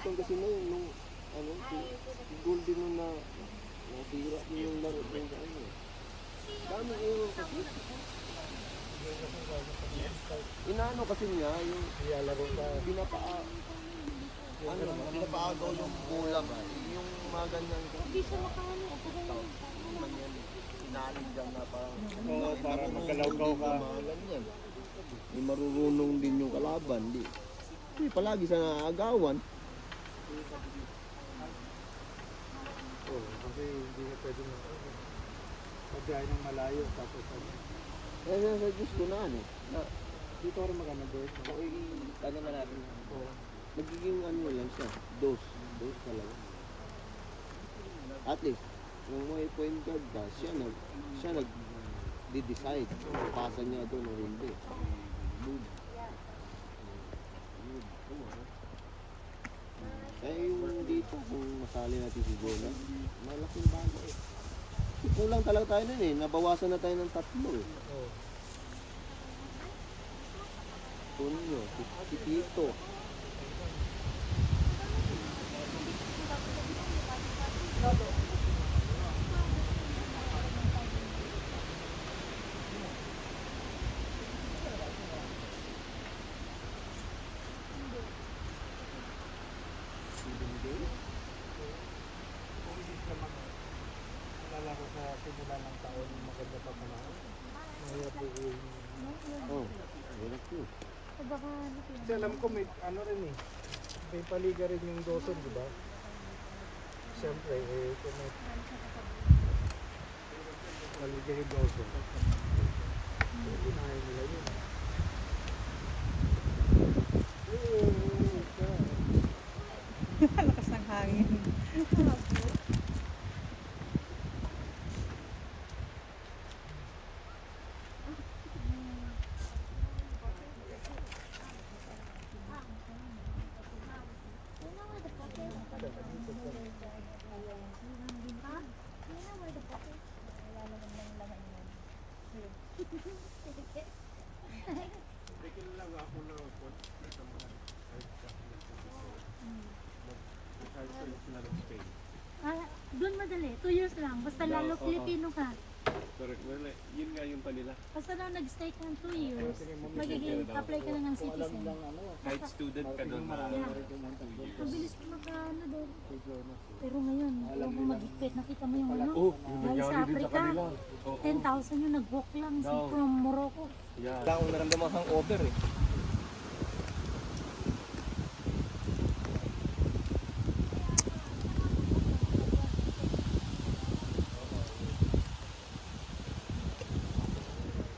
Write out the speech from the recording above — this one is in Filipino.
nakalimutan kasi na yun, nung, ano, si Golden nung nasira din yung laro ng ano. Dami error kasi. Inaano kasi niya, yung pinapaagaw yung kulang, yung mga ganyan. Hindi siya makano. Inalig dyan na parang, Oo, para magkalawgaw ka. mga ganyan. May marurunong din yung kalaban, di. Hindi, palagi sa naagawan. Oo, kasi hindi na pwede magbiyahe ng malayo. Tapos Kaya sa Diyos ko na ano, na, dito rin maganda doon. ano na natin, nagiging ano lang siya, dose talaga. At least, yung may point guard ba, siya nag-decide kung pasa niya doon o hindi. Kaya yung dito, kung masali natin si Jonah, malaking bagay. Kulang talaga tayo nun eh, nabawasan na tayo ng 3 eh. Oo. Tunyo, si Tito. Alala ko sa simula ng taon, maganda pa panahon. Mahirap po yung... Oh, hirap yun. Baka Kasi alam ko may ano rin eh. May paliga rin yung Dawson, di ba? Siyempre, kung may paliga yung Dawson. Unahin nila yun. Lakas ng hangin. Doon madali, 2 years lang. Basta lalo Pilipino ka. Correct. Well, yun nga yung kanila. Basta lang nag-stay ka ng 2 years, magiging apply ka na ng citizen. Kahit student ka doon. Ang bilis na maka-ano doon. Pero ngayon, yung mag-higpit, nakita mo yung ano? Oh, Dahil sa Africa, 10,000 yung nag-walk lang from Morocco. Yeah. Wala akong naramdaman hangover eh.